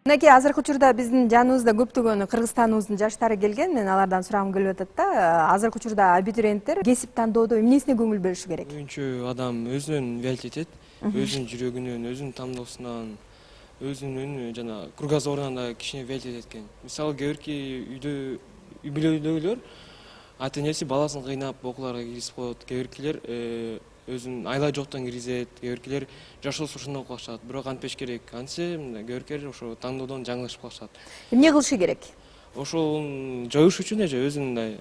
Мынакей азыркы учурда биздин жаныбызда көптөгөн Кыргызстаныбыздын жаштары келген. Мен алардан сурагым келип атат да, азыркы учурда абитуриенттер кесип тандоодо эмнесине көңүл бөлүшү керек? Менимче адам өзүнөн виялить этет, өзүнүн жүрөгүнөн, өзүнүн тандоосунан, өзүнүн жана кругозорунан да кичине виялить этет экен. Мисалы кээ үйдө үй бүлөлүүлөр ата энеси баласын кыйнап окууларга киргизип коет, кээ өзүнүн айла жоктон киргизет, кээ жашоосу ушундай кылышат. Бирок антпеш керек. Антсе кээ ошо тандоодон жаңылышып калышат. Эмне кылышы керек? Ошол жоюш үчүн өзүнүн мындай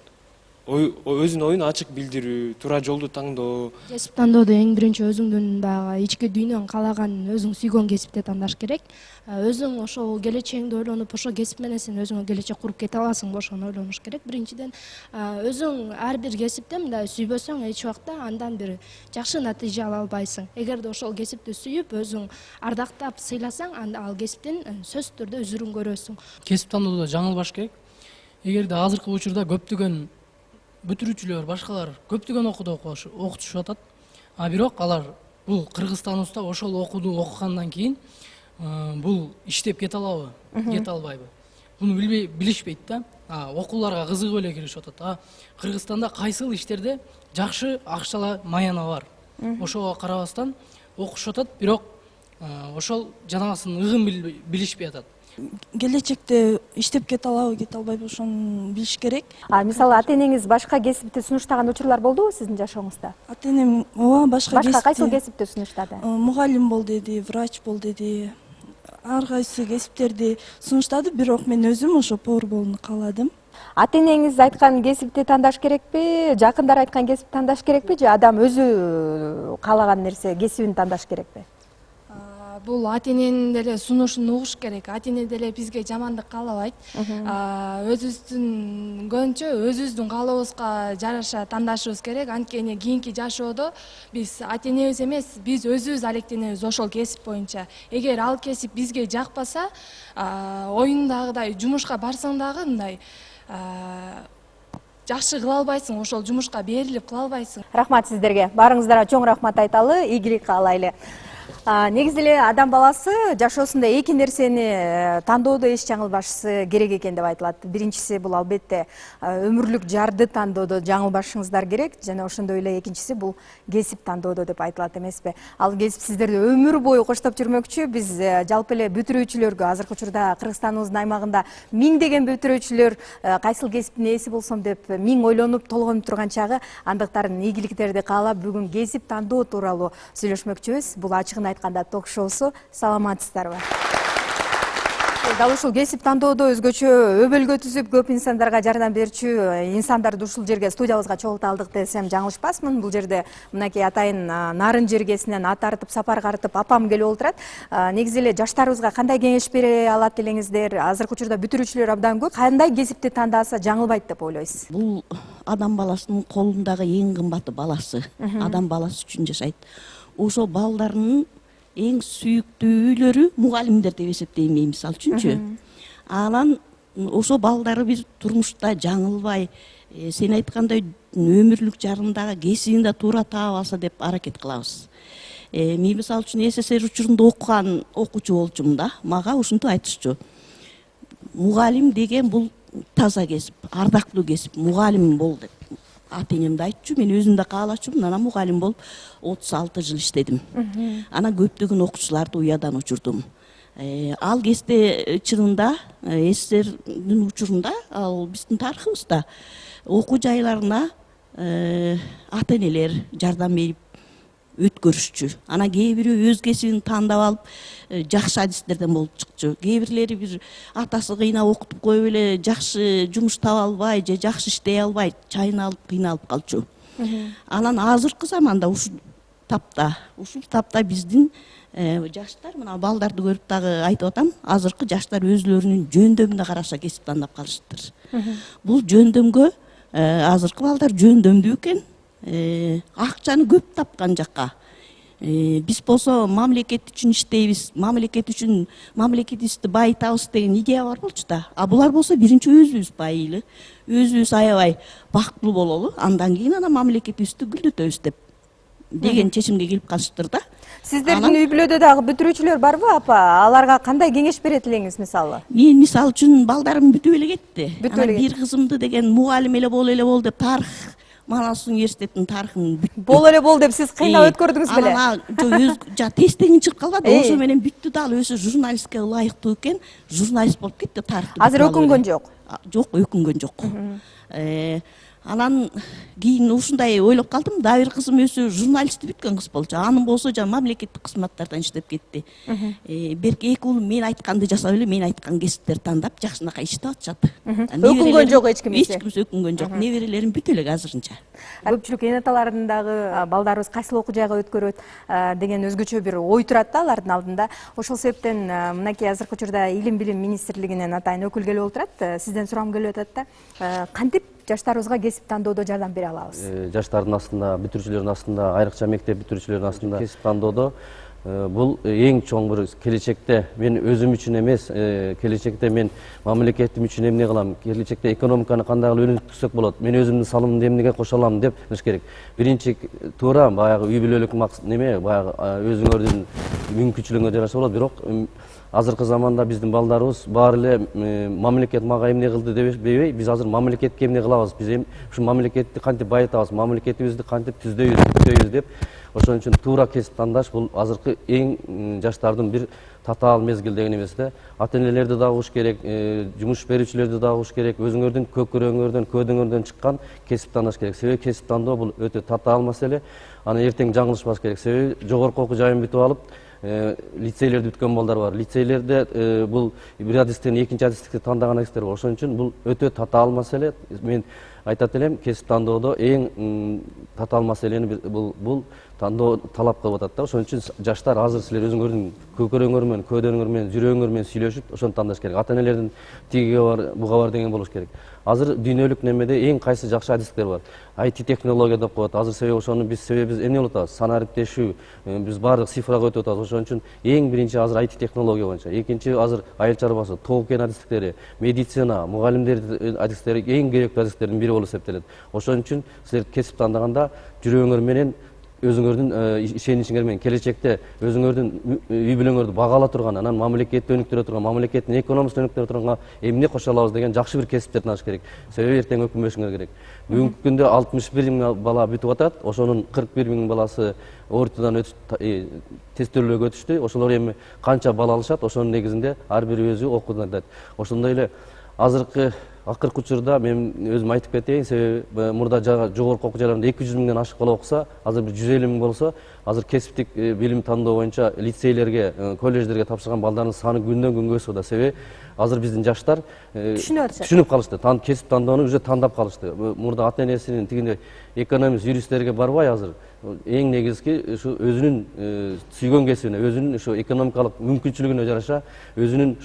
өзүнүн оюн ачык билдирүү, туура жолду тандоо. Кесип тандоодо эң биринчи өзүңдүн баягы ички дүйнөң каалаган өзүң сүйгөн кесипти тандаш керек. Өзүң ошол келечегиңди ойлонуп, ошол кесип менен сен өзүңө келечек куруп кете аласыңбы, ошону ойлонуш керек. Биринчиден, өзүң ар бир кесипте мындай сүйбөсөң, эч убакта андан бир жакшы натыйжа ала албайсың. Эгерде ошол кесипти сүйүп, өзүң ардактап, сыйласаң, анда ал кесиптин сөзсүз түрдө үзүрүн көрөсүң. Кесип тандоодо жаңылбаш керек. Эгерде азыркы учурда көптөгөн бүтүрүүчүлөр, башкалар көптөгөн окууда окутушуп атат. Бирок алар бул Кыргызстаныбызда ошол окууду окугандан кийин бул иштеп кете алабы, кете албайбы? Буну билишпейт да. Окууларга кызыгып эле киришип атат. Кыргызстанда кайсыл иштерде жакшы акчалар маяна бар. Ошого карабастан окушуп атат, бирок ошол жанагасын ыгын билишпей атат. Келечекте иштеп кете алабы, кете албайбы, ошону билиш керек. Мисалы ата энеңиз башка кесипти сунуштаган учурлар болдубу сиздин жашооңузда? Ата энем башка кайсыл кесипти сунуштады? Мугалим бол деди, врач бол деди. Ар кайсы кесиптерди сунуштады, бирок мен өзүм ошо повар болууну кааладым. Ата энеңиз айткан кесипти тандаш керекпи, жакындар айткан кесипти тандаш керекпи же адам өзү каалаган нерсе кесибин тандаш керекпи? Бул ата эненин деле сунушун угуш керек. Ата эне деле бизге жамандык каалабайт. Өзүбүздүн көбүнчө өзүбүздүн каалообузга жараша тандашыбыз керек. Анткени кийинки жашоодо биз ата энебиз эмес, биз өзүбүз алектенебиз ошол кесип боюнча. Эгер ал кесип бизге жакпаса, оюндагыдай жумушка барсаң дагы мындай жакшы кыла албайсың, ошол жумушка берилип кыла албайсың. Рахмат сиздерге. Баарыңыздарга чоң рахмат айталы, ийгилик каалайлы. Негизи эле адам баласы жашоосунда эки нерсени тандоодо эч жаңылбашысы керек экен деп айтылат. Биринчиси бул албетте өмүрлүк жарды тандоодо жаңылбашыңыздар керек, жана ошондой эле экинчиси бул кесип тандоодо деп айтылат эмеспи? Ал кесип сиздерди өмүр бою коштоп жүрмөкчү. Биз жалпы эле бүтүрүүчүлөргө азыркы учурда Кыргызстаныбыздын аймагында миңдеген бүтүрүүчүлөр кайсыл кесиптин ээси болсом деп миң ойлонуп толгонуп турган чагы, андыктарын ийгиликтерди каалап бүгүн кесип тандоо тууралуу сүйлөшмөкчүбүз. Бул ачыгын айтканда ток-шоусу. Саламатсыздарбы? Дал ушул кесип тандоодо өзгөчө өбөлгө түзүп, көп инсандарга жардам берчү инсандарды ушул жерге студиябызга чогулта алдык десем жаңылышпасмын. Бул жерде мынакей атайын нарын жергесинен ат артып, сапар картып апам келип олтурат. Негизи эле жаштарыбызга кандай кеңеш бере алат элеңиздер? Азыркы учурда бүтүрүүчүлөр абдан көп. Кандай кесипти тандаса жаңылбайт деп ойлойсуз? Бул адам баласынын колундагы эң кымбаты баласы. Адам баласы үчүн жашайт. Ошол балдарынын эң сүйүктүүлөрү мугалимдер деп эсептейм мен, мисалы үчүнчү. Анан ошо балдары бир турмушта жаңылбай, сен айткандай өмүрлүк жарындагы кесибин да туура таап алса деп аракет кылабыз. Мен мисалы үчүн СССР учурунда окуган окуучу болчумун да, мага ушинтип айтышчу. Мугалим деген бул таза кесип, ардактуу кесип, мугалим бол деп. Ата энемди айтчу, мен өзүм да каалачумун, анан мугалим болуп 36 жыл иштедим. Анан көптөгөн окуучуларды уядан учурдум. Ал кесте чынында СССРдин учурунда, ал биздин тарыхыбызда окуу жайларына ата энелер жардам берип өткөрүшчү. Анан кээ бирөө өз кесибин тандап алып, жакшы адистерден болуп чыкчу. Кээ бирлери бир атасы кыйнап окутуп коюп эле жакшы жумуш таба албай же жакшы иштей албай, чайналып, кыйналып калчу. Анан азыркы заманда ушул тапта биздин жаштар, мына балдарды көрүп дагы айтып атам, азыркы жаштар өзлөрүнүн жөндөмүнө караша кесип тандап калышыптыр. Бул жөндөмгө азыркы балдар жөндөмдүү экен. Акчаны көп тапкан жакка. Биз болсо мамлекет үчүн иштейбиз, мамлекет үчүн мамлекетибизди байытабыз деген идея бар болчу да. Булар болсо биринчи өзүбүз байыйлы, өзүбүз аябай бактылуу бололу, андан кийин мамлекетибизди гүлдөтөбүз деп деген чечимге келип калышыптыр да. Сиздердин үй бүлөдө дагы бүтүрүүчүлөр барбы апа? Аларга кандай кеңеш берет элеңиз мисалы? Мен мисалы үчүн балдарым бүтүп эле кетти. Бүтүп эле Бир кызымды деген мугалим эле боло деп тарых Манас университетинин тарыхын бүттү. Бол деп сиз кыйнап өткөрдүңүз беле? Анан тесттен чыгып калбады. Ошо менен бүттү да, ал өзү журналистке ылайыктуу экен, журналист болуп кетти тарыхты. Азыр өкүнгөн жок. Жок, өкүнгөн жок. Анан кийин ушундай ойлоп калдым, дагы бир кызым өзү журналисти бүткөн кыз болчу. Анын болсо жана мамлекеттик кызматтардан иштеп кетти. Берки эки уулум мен айтканды жасап эле, мен айткан кесиптерди тандап жакшынакай иштеп атышат. Өкүнгөн жок эч ким. Эч ким өкүнгөн жок. Неберелерим бүт эле азырынча. Көпчүлүк эне аталарын дагы балдарыбыз кайсыл окуу жайга өткөрөт деген өзгөчө бир ой турат да алардын алдында. Ошол себептен мынакей азыркы учурда Илим билим министрлигинен атайын өкүл келип отурат. Сизден сурагым келип атат да. Кантип жаштарыбызга кесип тандоодо жардам бере алабыз? Жаштардын астында, бүтүрүүчүлөрдүн астында, айрыкча мектеп бүтүрүүчүлөрдүн астында кесип тандоодо бул эң чоң bir келечекте мен өзүм үчүн эмес, келечекте мен мамлекетим үчүн эмне кылам, келечекте экономиканы кандай кылып өнүктүрсөк болот, мен өзүмдүн салымымды эмнеге кошо алам деп билиш керек. Биринчи туура баягы үй бүлөлүк неме, баягы өзүңөрдүн мүмкүнчүлүгүңө жараша болот, бирок азыркы заманда биздин балдарыбыз баары эле мамлекет мага эмне кылды дебей, биз азыр мамлекетке эмне кылабыз, биз ушу мамлекетти кантип байытабыз, мамлекетибизди кантип түздөйбүз деп. Ошон үчүн туура кесип тандаш бул азыркы эң жаштардын бир татаал мезгил деген эмес да. Ата-энелерди дагы угуш керек, жумуш берүүчүлөрдү дагы угуш керек, өзүңөрдүн көкүрөңөрдөн, көөдөңөрдөн чыккан кесип тандаш керек. Себеби кесип тандоо бул өтө татаал маселе. Аны эртең жаңылышпаш керек. Себеби жогорку окуу жайын бүтүп алып, лицейлерди бүткөн балдар бар. Лицейлерде бул бир адистен экинчи адистикти тандаган адистер бар. Ошон үчүн бул өтө татаал маселе. Мен айтат элем, кесип тандоодо эң татаал маселени бул тандоо талап кылып атат да. Ошон үчүн жаштар азыр силер өзүңөрдүн көкүрөңөр менен, көөдөңөр менен, жүрөгүңөр менен сүйлөшүп, ошону тандаш керек. Ата-энелердин тиги бар, буга бар деген болуш керек. Азыр дүйнөлүк немеде эң кайсы жакшы адистер бар? IT технология деп коет. Азыр себеби ошону биз эмне болуп атабыз? Сан ариптешүү, биз баардык цифрага өтүп атабыз. Ошон үчүн эң биринчи азыр IT технология боюнча, экинчи азыр айыл чарбасы, тоо-кен адистиктери, медицина, мугалимдер адистери эң керектүү адистердин бири болуп эсептелет. Ошон үчүн силер кесип тандаганда жүрөгүңөр менен, өзүңөрдүн ишеничиңер менен келечекте өзүңөрдүн үй бүлөңөрдү багала турган, анан мамлекетти өнүктүрө турган, мамлекеттин экономикасын өнүктүрө турганга эмне кошо алабыз деген жакшы бир кесиптерди таныш керек. Себеби эртең өкүнбөшүңөр керек. Бүгүнкү күндө 61 миң бала бүтүп атат, ошонун 41 миң баласы ОРТдан тестөөлөргө өтүштү. Ошолор эми канча бала алышат, ошонун негизинде ар бири өзү окуудан атат. Ошондой эле азыркы акыркы учурда мен өзүм айтып кетейин, себеби мурда жогорку окуу жайларында 200 миңден ашык бала окуса, азыр 150 миң болсо, азыр кесиптик билим тандоо боюнча лицейлерге, колледждерге тапшырган балдардын саны күндөн күнгө өсүп атат. Себеби азыр биздин жаштар түшүнүп калышты, кесип тандоону уже тандап калышты. Мурда ата-энесинин тигиндей экономист, юристтерге барбай азыр эң негизги ушу өзүнүн сүйгөн кесибине, өзүнүн ушу экономикалык мүмкүнчүлүгүнө жараша, өзүнүн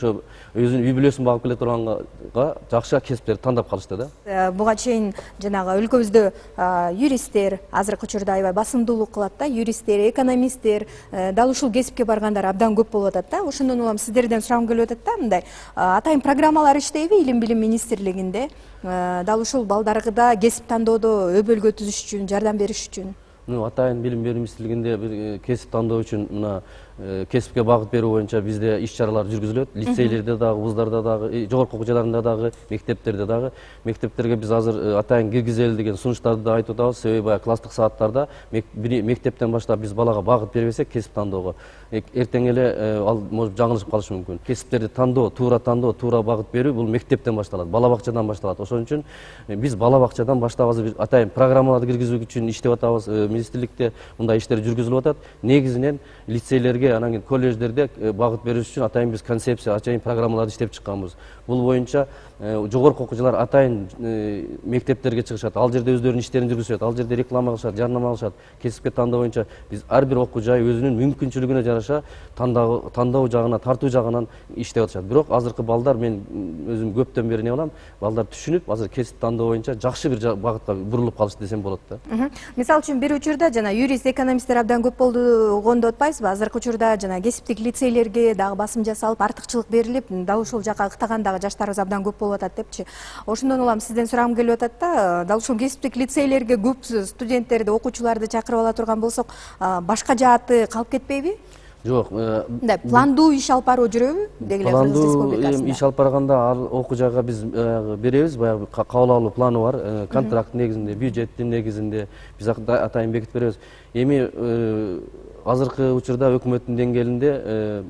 үй бүлөсүн багып келе турганга жакшы кесиптерди тандап калышты да. Буга чейин жанагы өлкөбүздө юристтер азыркы учурда аябай басымдуулук кылат да, юристтер, экономисттер, дал ушул кесипке баргандар абдан көп болуп атат да. Ошондон улам сиздерден сурагым келип атат да, мындай атайын программалар иштейби Илим билим министрлигинде? Дал ушул балдарга кесип тандоодо өбөлгө түзүш үчүн, жардам бериш үчүн? Атайын билим берүү министрлигинде бир кесип тандоо үчүн мына кесипке багыт берүү боюнча бизде иш-чаралар жүргүзүлөт. Лицейлерде дагы, вуздарда дагы, жогорку окуу жайларында дагы, мектептерде дагы. Мектептерге биз азыр атайын киргизели деген сунуштарды да айтып атабыз. Себеби баягы класстык сааттарда мектептен баштап биз балага багыт бербесек кесип тандоого, эртең эле ал может жаңылышып калышы мүмкүн. Кесиптерди тандоо, туура багыт берүү бул мектептен башталат, бала бакчадан башталат. Ошон үчүн биз бала бакчадан баштап азыр атайын программаларды киргизүү үчүн иштеп атабыз. Министрликте мындай иштер жүргүзүлүп атат. Негизинен лицейлерге, анан кийин колледждерде багыт берүү үчүн атайын биз концепция, атайын программаларды иштеп чыкканбыз. Бул боюнча жогорку окуучулар атайын мектептерге чыгышат, ал жерде өздөрүнүн иштерин жүргүзүшөт, ал жерде реклама кылышат, жарнама кылышат. Кесипке тандоо боюнча биз ар бир окуу жай өзүнүн мүмкүнчүлүгүнө жараша тандоо жагына, тартуу жагынан иштеп атышат. Бирок азыркы балдар, мен өзүм көптөн бери эмне кылам, балдар түшүнүп, азыр кесип тандоо боюнча жакшы бир багытка бурулуп калышты десем болот да. Мисалы үчүн бир учурда жана юрист, экономисттер абдан көп болгонду атпайсызбы? Азыркы учурда жана кесиптик лицейлерге дагы басым жасалып, артыкчылык берилип, дал ушул жака ыктаган дагы жаштарыбыз абдан көп болуп атат депчи. Ошондон улам сизден сурагым келип атат да, дал ушул кесиптик лицейлерге көп студенттерди, окуучуларды чакырып ала турган болсок, башка жааты калып кетпейби? Жок, Мындай пландуу иш алып баруу жүрөбү? Деги эле Кыргыз Республикасында. иш алып барганда окуу жайга биз беребиз, баягы кабыл алуу планы бар, контракт негизинде, бюджеттин негизинде биз атайын бекитип беребиз. Эми азыркы учурда өкмөттүн деңгээлинде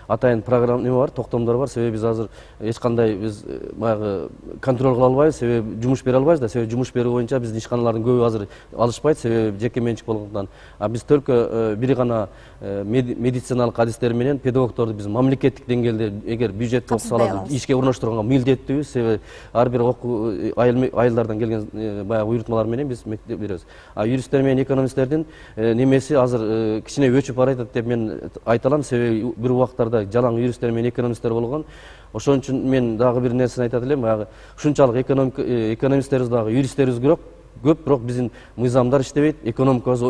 атайын программа бар, токтомдор бар. Себеби биз азыр эч кандай биз баягы контроль кыла албайбыз, себеби жумуш бере албайбыз да, себеби жумуш берүү боюнча биздин ишканалардын көбү азыр алышпайт, себеби жеке менчик болгондуктан. Биз только бир гана медициналык адистер менен педагогдорду биз мамлекеттик деңгээлде эгер бюджет топсалат ишке орноштурганга милдеттүүбүз, себеби ар бир окуу айылдардан келген баягы буйрутмалар менен биз мектеп беребиз. Юристтер менен экономисттердин немеси азыр кичине өчүп баратат деп мен айта алам, себеби бир убактарда жалаң юристтер менен экономисттер болгон. Ошон үчүн мен дагы бир нерсени айтат элем, баягы ушунчалык экономисттерибиз дагы юристтерибиз көп, бирок биздин мыйзамдар иштебейт, экономикабыз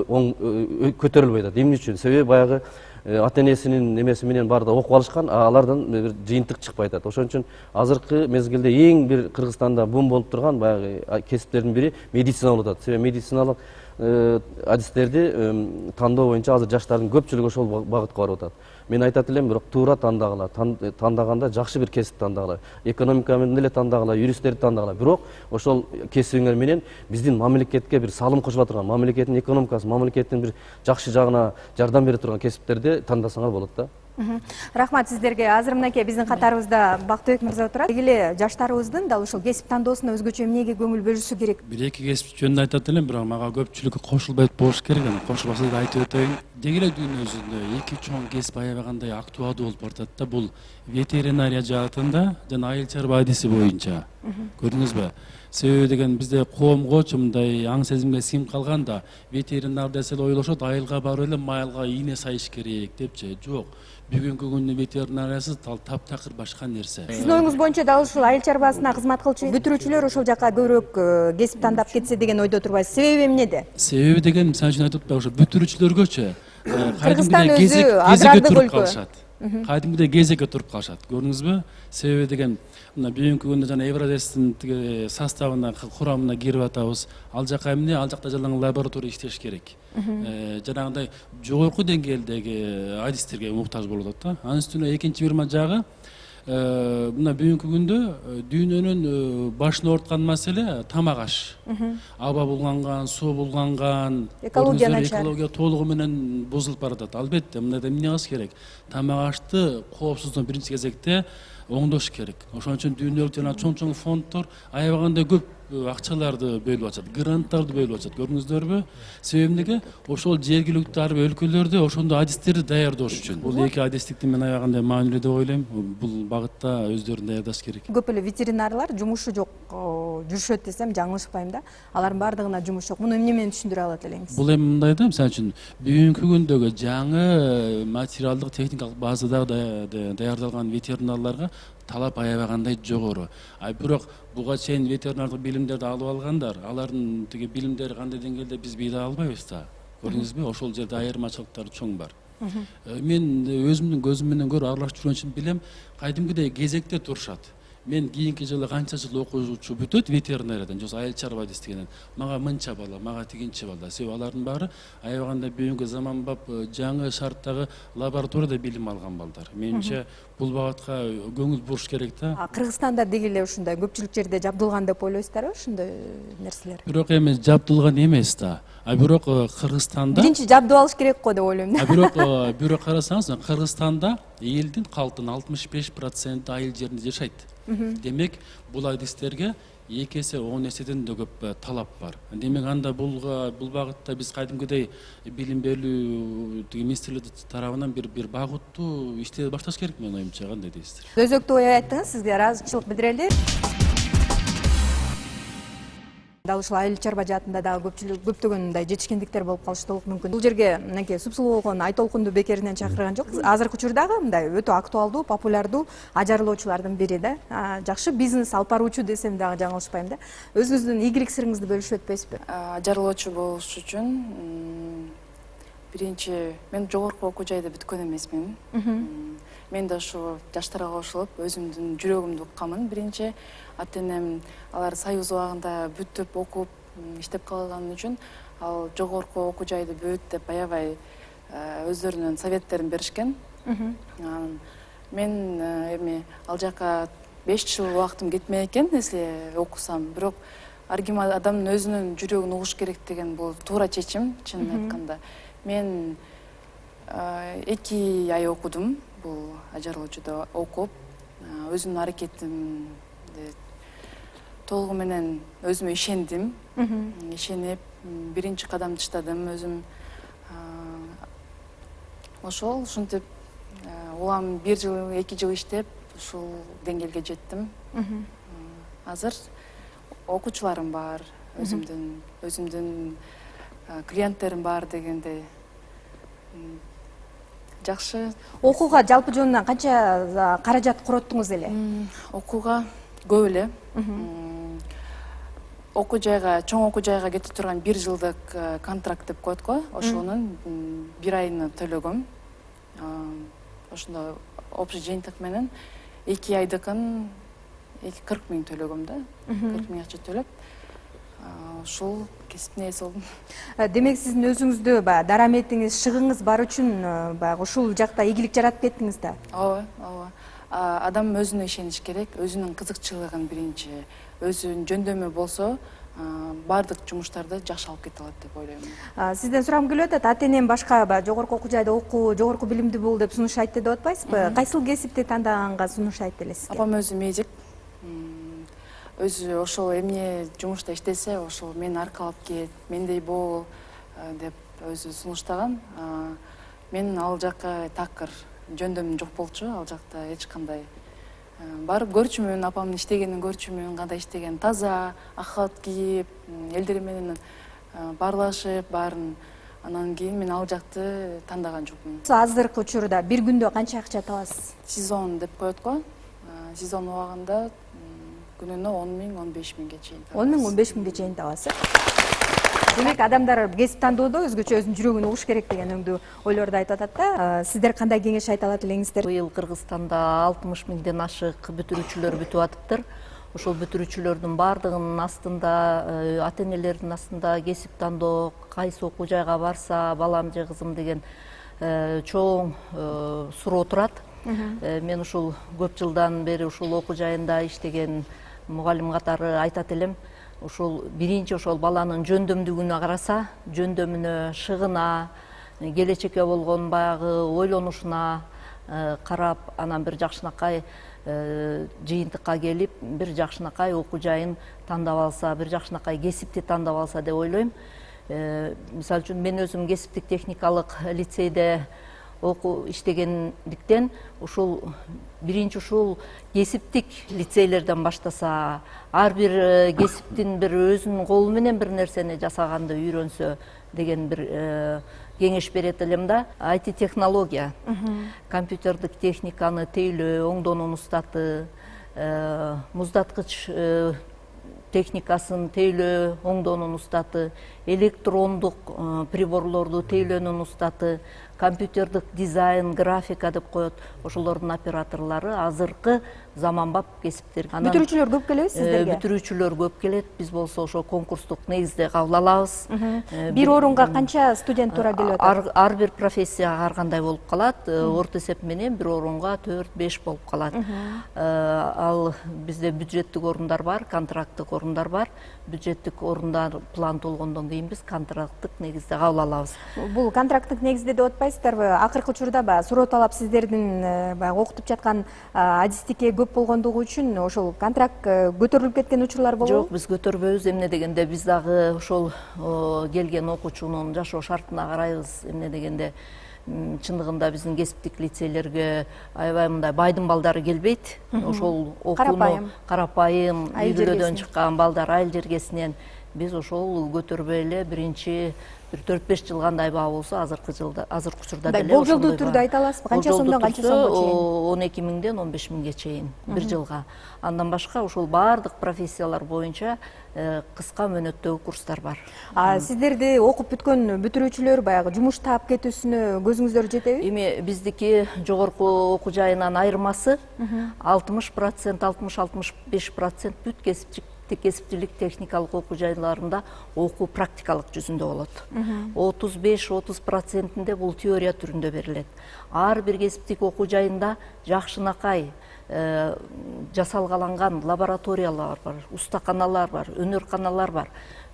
көтөрүлбөй атат. Эмне үчүн? Себеби баягы ата энесинин немеси менен баарда окуп алышкан, алардан бир жыйынтык чыкпай атат. Ошон үчүн азыркы мезгилде эң бир Кыргызстанда бум болуп турган баягы кесиптердин бири медицина болуп атат. Себеби медициналык адистерди тандоо боюнча азыр жаштардын көпчүлүгү ошол багытка барып атат. Мен айтат элем, бирок туура тандагыла, тандаганда жакшы бир кесип тандагыла, экономика менен эле тандагыла, юристтерди тандагыла. Бирок ошол кесибиңер менен биздин мамлекетке бир салым кошула турган, мамлекеттин экономикасы, мамлекеттин бир жакшы жагына жардам бере турган кесиптерди тандасаңар болот да. Рахмат сиздерге. Азыр мынакей биздин катарыбызда Бактыбек мырза отурат. Эле жаштарыбыздын дал ушул кесип тандоосуна өзгөчө эмнеге көңүл бөлүшү керек? Бир эки кесип жөнүндө айтат элем, бирок мага көпчүлүккө кошулбайт болуш керек. Кошулбаса да айтып өтөйүн. Деги эле дүйнөсүндө эки чоң кесип аябагандай актуалдуу болуп баратат да. Бул ветеринария жаатында жана айыл чарба адиси боюнча. Көрдүңүзбү? Себеби деген бизде коомгочу мындай аң сезимге сиңип калганда ветеринар десе эле ойлошот, айылга барып эле майылга ийне сайыш керек депчи. Жок. Бүгүнкү күндүн ветеринариясы таптакыр башка нерсе. Сиздин оюңуз боюнча дал ушул айыл чарбасына кызмат кылчу бүтүрүүчүлөр ошол жака көбүрөөк кесип тандап кетсе деген ойдо турбайсыз. Себеби эмнеде? Себеби деген мисалы үчүн айтып атпайбы, ошо бүтүрүүчүлөргөчө Кыргызстан өзү агрардык өлкө. Кадимгидей кезекке туруп калышат. Көрдүңүзбү? Себеби деген мына бүгүнкү күндө жана Евразестин составына, курамына кирип атабыз. Ал жака эмне? Ал жакта жалаң лаборатория иштеш керек. Жанагындай жогорку деңгээлдеги адистерге муктаж болуп атат да. Анын үстүнө экинчи бир жагы мына бүгүнкү күндө дүйнөнүн башын ооруткан маселе тамак аш. Аба булганган, суу булганган, экология толугу менен бузулуп баратат. Албетте, мындай эмне кылыш керек? Тамак ашты коопсуздугун биринчи кезекте оңдош керек. Ошон үчүн дүйнөлүк жана чоң фонддор аябагандай көп акчаларды бөлүп атат, гранттарды бөлүп атат. Көрдүңүздөрбү? Себеби эмнеге? Ошол жергиликтүү ар бир өлкөлөрдө ошондой адистерди даярдоош үчүн. Бул эки адистикти мен аябагандай маанилүү деп ойлойм. Бул багытта өздөрүн даярдаш керек. Көп эле ветеринарлар жумушу жок жүрүшөт десем жаңылышпайм да. Алардын баардыгына жумуш жок. Муну эмне менен түшүндүрө алат элеңиз? Бул эми мындай да, мисалы үчүн бүгүнкү күндөгү жаңы материалдык техникалык базада даярдалган ветеринарларга талап аябагандай жогору. Бирок буга чейин ветеринардык билимдерди алып алгандар, алардын тиги билимдери кандай деңгээлде биз биле албайбыз да. Көрдүңүзбү? Ошол жерде айырмачылыктар чоң бар. Мен өзүмдүн көзүм менен көрүп аралашып жүргөн үчүн билем, кайдымгыдай кезекте турушат. Мен кийинки жылы канча жыл окуучу бүтөт ветеринариядан, же айыл чарба адистигинен. Мага мынча бала, мага тигинчи бала. Себеби алардын баары аябагандай бүгүнкү заманбап жаңы шарттагы лабораторияда билим алган балдар. Менимче бул багытка көңүл буруш керек да. Кыргызстанда деги эле ушундай көпчүлүк жерде жабдылган деп ойлойсуздарбы ошондой нерселер? Бирок эми жабдылган эмес да. Бирок Кыргызстанда биринчи жабдып алыш керек го деп ойлойм да. Бирок карасаңыз, Кыргызстанда элдин калктын 65% айыл жеринде жашайт. Демек, бул адистерге 2 эсе 10 эседен да көп талап бар. Демек, анда бул багытта биз кайдымгыдай билим берүү министрлик тарабынан бир багыттуу иштеп башташ керек менин оюмча. Кандай дейсиздер? Өзөктүү ой айттыңыз, сизге ыраазычылык билдирели. Дал ушул айыл чарба жаатында дагы көптөгөн мындай жетишкендиктер болуп калышы толук мүмкүн. Бул жерге мынакей супсулуу болгон Айтолкунду бекеринен чакырган жок. Азыркы учурдагы мындай өтө актуалдуу, популярдуу ажарлоочулардын бири да. Жакшы бизнес алып баруучу десем дагы жаңылышпайм да. Өзүңүздүн ийгилик сырыңызды бөлүшүп өтпөйсүзбү? Ажарлоочу болуш үчүн биринчи мен жогорку окуу жайды бүткөн эмесмин. Мен да ушу жаштарга кошулуп өзүмдүн жүрөгүмдү укканмын. Биринчи ата энем алар союз убагында бүтүп окуп иштеп калган үчүн ал жогорку окуу жайды бүт деп аябай өздөрүнүн советтерин беришкен. Мен эми ал жака 5 жыл убактым кетмей экен, если окусам. Бирок ар ким адамдын өзүнүн жүрөгүн угуш керек деген бул туура чечим, чынын айтканда. Мен 2 ай окудум, бул ажырлоочуда окуп, өзүмдүн аракетимди толугу менен өзүмө ишендим. Ишенип, биринчи кадам таштадым өзүм. Ошол ушинтип улам 1 жыл, 2 жыл иштеп, ушул деңгээлге жеттим. Азыр окуучуларым бар, өзүмдүн клиенттерим бар дегендей. Жакшы. Окууга жалпы жөнүнөн канча каражат короттуңуз эле? Окууга көп эле. Окуу жайга, чоң окуу жайга кетип турган 1 жылдык контракт деп коет го. Ошонун 1 айын төлөгөм. Ошондо общий жыйынтык менен 2 айдыкын 40 000 төлөгөм да. 40 000 акча төлөп, ушул кесиптин ээси болдум. Демек сиздин өзүңүздө баягы дараметиңиз, шыгыңыз бар үчүн баягы ушул жакта ийгилик жаратып кеттиңиз да. Ооба. Адам өзүнө ишениш керек, өзүнүн кызыкчылыгын биринчи, өзүнүн жөндөмү болсо, бардык жумуштарды жакшы алып кете алат деп ойлойм. Сизден сурагым келип атат, ата энем башка жогорку окуу жайда окуу, жогорку билимди бул деп сунуштайт деп атпайсызбы? Кайсыл кесипти тандаганга сунуштайт элесизби? Апам өзү медик. Өзү ошол эмне жумушта иштесе, ошол мени аркалап кет, мендей бол деп өзү сунуштаган. Мен ал жакка такыр жөндөмүм жок болчу, ал жакта эч кандай. Барып көрчүмүн, апамдын иштегенин көрчүмүн, кандай иштеген, таза, ак халат кийип, элдер менен баарлашып, баарын. Анан кийин мен ал жакты тандаган жокмун. Азыркы учурда бир күндө канча акча табасыз? Сезон деп коет го. Сезон убагында күнүнө 10 000, 15 000ге чейин табасыз. 10 000, 15 000ге чейин табасыз. Демек адамдар кесип тандоодо өзгөчө өзүнүн жүрөгүн угуш керек деген өңдүү ойлорду айтып атат да. Сиздер кандай кеңеш айта алат элеңиздер? Быйыл Кыргызстанда 60 000ден ашык бүтүрүүчүлөр бүтүп атыптыр. Ошол бүтүрүүчүлөрдүн баардыгынын астында, ата энелердин астында кесип тандоо, кайсы окуу жайга барса, балам же кызым деген чоң суроо турат. Мен ушул көп жылдан бери ушул окуу жайында иштеген мугалим катары айтат элем. Ушул биринчи ошол баланын жөндөмдүгүнө караса, жөндөмүнө, шыгына, келечекке болгон баягы ойлонушуна карап, анан бир жакшынакай жыйынтыкка келип, бир жакшынакай окуу жайын тандап алса, бир жакшынакай кесипти тандап алса деп ойлойм. Мисалы үчүн мен өзүм кесиптик техникалык лицейде окуу иштегендиктен ушул биринчи ушул кесиптик лицейлерден баштаса, ар бир кесиптин бир өзүнүн колу менен бир нерсени жасаганды үйрөнсө деген бир кеңеш берет элем да. IT технология, компьютердик техниканы тейлөө, оңдоонун устаты, муздаткыч техникасын тейлөө, оңдоонун устаты, электрондук приборлорду тейлөөнүн устаты, компьютердик дизайн, графика деп коет. Ошолордун операторлору азыркы заманбап кесиптер. Бүтүрүүчүлөр көп келеби сиздерге? Бүтүрүүчүлөр көп келет. Биз болсо ошо конкурстук негизде кабыл алабыз. Бир орунга канча студент туура келип атат? Ар бир профессияга ар кандай болуп калат. Орто эсеп менен бир орунга 4-5 болуп калат. Ал бизде бюджеттик орундар бар, контракттык орундар бар. Бюджеттик орундар план толгондон кийин биз контракттык негизде кабыл алабыз. Бул контракттык негизде деп атпайсыздарбы? Акыркы учурда баягы суроо талап сиздердин баягы окутуп жаткан адистикке көп болгондугу үчүн ошол контракт көтөрүлүп кеткен учурлар болобу? Жок, биз көтөрбөйбүз. Эмне дегенде биз дагы ошол келген окуучунун жашоо шартына карайбыз. Эмне дегенде чындыгында биздин кесиптик лицейлерге аябай мындай байдын балдары келбейт. Ошол окууну карапайым үй бүлөдөн чыккан балдар, айыл жергесинен биз ошол көтөрбөй эле биринчи бир 4-5 жыл кандай баа болсо азыркы учурда деле болжолдуу түрдө айта аласызбы канча сомдон канча сомго чейин? 12 миңден 15 миңге чейин бир жылга. Андан башка ошол баардык профессиялар боюнча кыска мөөнөттөгү курстар бар. Сиздерди окуп бүткөн бүтүрүүчүлөр баягы жумуш таап кетүүсүнө көзүңүздөр жетеби? Эми биздики жогорку окуу жайынан айырмасы 60%, 60-65% бүт кесиптүүлүк техникалык окуу жайларында окуу практикалык жүзүндө болот. 35-30%-инде бул теория түрүндө берилет. Ар бир кесиптик окуу жайында жакшынакай жасалгаланган лабораториялар бар, устаканалар бар, өнөрканалар бар.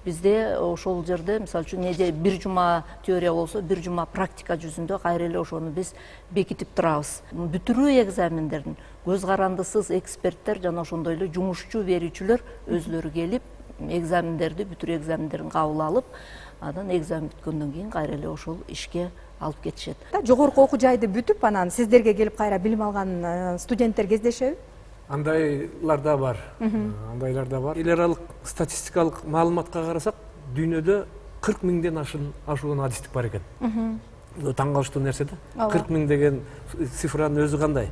Бизде ошол жерде мисалы үчүн неде бир жума теория болсо, бир жума практика жүзүндө кайра эле ошону биз бекитип турабыз. Бүтүрүү экзамендерин көз карандысыз эксперттер жана ошондой эле жумушчу берүүчүлөр өзлөрү келип экзамендерди, бүтүрүү экзамендерин кабыл алып, анан экзамен бүткөндөн кийин кайра эле ошол ишке алып кетишет. Жогорку окуу жайды бүтүп, анан сиздерге келип кайра билим алган студенттер кездешеби? Андайлар да бар. Андайлар да бар. Эл аралык статистикалык маалыматка карасак, дүйнөдө 40 миңден ашуун адистик бар экен. Таң калыштуу нерсе да. 40 миң деген цифранын өзү кандай?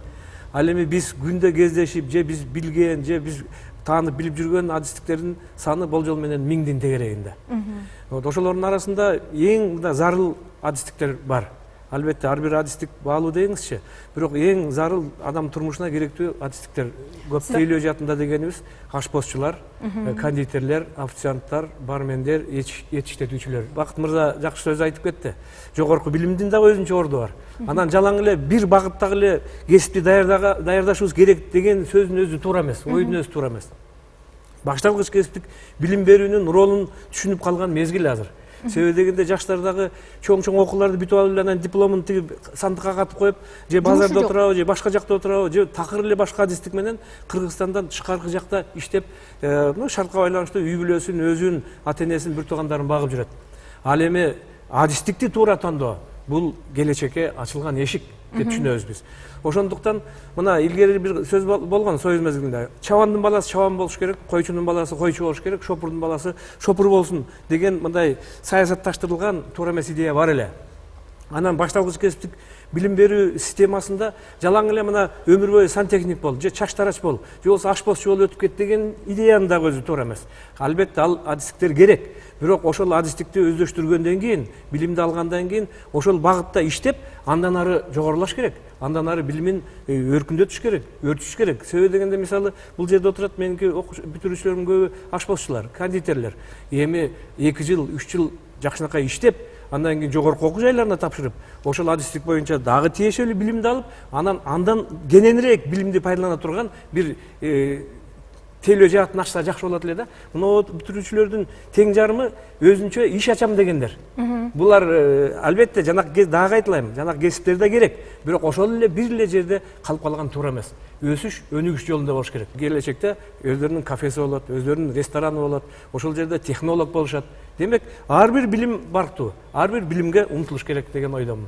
Ал эми биз күндө кездешип, же биз билген, же биз таанып билип жүргөн адистиктердин саны болжол менен миңдин тегерегинде. Ошолордун арасында эң зарыл адистиктер бар. Албетте ар бир адистик баалуу деңизчи, бирок эң зарыл адам турмушуна керектүү адистиктер көп тейлөө жатында дегенибиз ашпозчулар, кондитерлер, официанттар, бармендер, этиштетүүчүлөр. Бакыт мырза жакшы сөз айтып кетти. Жогорку билимдин дагы өзүнчө орду бар. Анан жалаң эле бир багыттагы эле кесипти даярдашыбыз керек деген сөздүн өзү туура эмес, ойдун өзү туура эмес. Башталгыч кесиптик билим берүүнүн ролун түшүнүп калган мезгил азыр. Себеби дегенде жаштар дагы чоң окууларды бүтүп алып эле анан дипломун тигип сандыкка катып коюп, же базарда отурабы, же башка жакта отурабы, же такыр эле башка адистик менен Кыргызстандан тышкаркы жакта иштеп, шартка байланыштуу үй бүлөсүн, өзүн, ата энесин, бир туугандарын багып жүрөт. Ал эми адистикти туура тандоо бул келечекке ачылган эшик деп түшүнөбүз биз. Ошондуктан мына илгери бир сөз болгон союз мезгилинде. Чабандын баласы чабан болуш керек, койчунун баласы койчу болуш керек, шопурдун баласы шопур болсун деген мындай саясатташтырылган туура эмес идея бар эле. Анан башталгыч кесиптик билим берүү системасында жалаң эле мына өмүр бою сантехник бол, же чач тарач бол, же болбосо ашпозчу болуп өтүп кет деген идеянын дагы өзү туура эмес. Албетте ал адистиктер керек. Бирок ошол адистикти өздөштүргөндөн кийин, билимди алгандан кийин ошол багытта иштеп, андан ары жогорулаш керек. Андан ары билимин өркүндөтүш керек, өрчүш керек. Себеби дегенде мисалы бул жерде отурат меники бүтүрүүчүлөрдүн көбү ашпозчулар, кондитерлер. Эми 2 жыл, 3 жыл жакшынакай иштеп, андан кийин жогорку окуу жайларына тапшырып, ошол адистик боюнча дагы тиешелүү билимди алып, андан кененирээк билимди пайдалана турган бир тейлөө жаатын ачса жакшы болот эле да. Мына бүтүрүүчүлөрдүн тең жарымы өзүнчө иш ачам дегендер. Булар албетте жанакы дагы айтылайм, жанакы кесиптер да керек. Бирок ошол эле бир эле жерде калып калган туура эмес. Өсүш, өнүгүш жолунда болуш керек. Келечекте өздөрүнүн кафеси болот, өздөрүнүн рестораны болот. Ошол жерде технолог болушат. Демек, ар бир билим бартуу, ар бир билимге умтулуш керек деген ойдомун.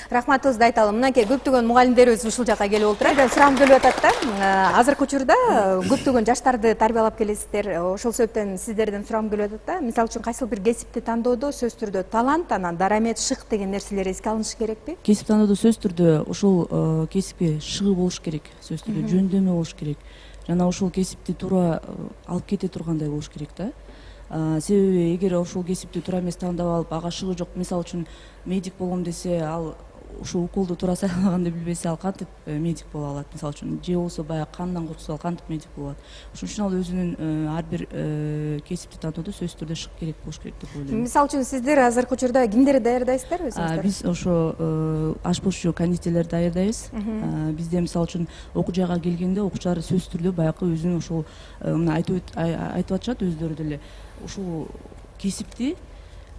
Рахматыбызды айталы. Мынакей көптөгөн мугалимдерибиз ушул жакка келип отурат. Суram келип атат да. Азыркы учурда көптөгөн жаштарды тарбиялап келесиздер. Ошол себептен сиздерден сурам келип атат да. Мисалы үчүн кайсыл бир кесипти тандоодо сөз түрдө талант, анан дарамет, шык деген нерселер эске алынышы керекпи? Кесип тандоодо сөз түрдө ошол кесипке шыгы болуш керек, сөз түрдө жөндөмү болуш керек. Жана ошол кесипти туура алып кете тургандай болуш керек да. Себеби эгер ошол кесипти туура эмес тандап алып, ага шыгы жок, мисалы үчүн медик болгом десе, ал ушул уколду туура сайлаганды билбесе, ал кантип медик боло алат? Мисалы үчүн же болсо баягы кандан куртса, ал кантип медик боло алат? Ошон үчүн ал өзүнүн ар бир кесипти тандоодо сөз түрдө шык керек болуш керек деп ойлойм. Мисалы үчүн сиздер азыркы учурда кимдерди даярдайсыздар өзүңүздөр? Биз ошо ашпозчу, кондитерлерди даярдайбыз. Бизде мисалы үчүн окуу жайга келгенде окуучулар сөз түрдө баягы өзүнүн ошол мына айтып атышат өздөрү деле. Ушул кесипти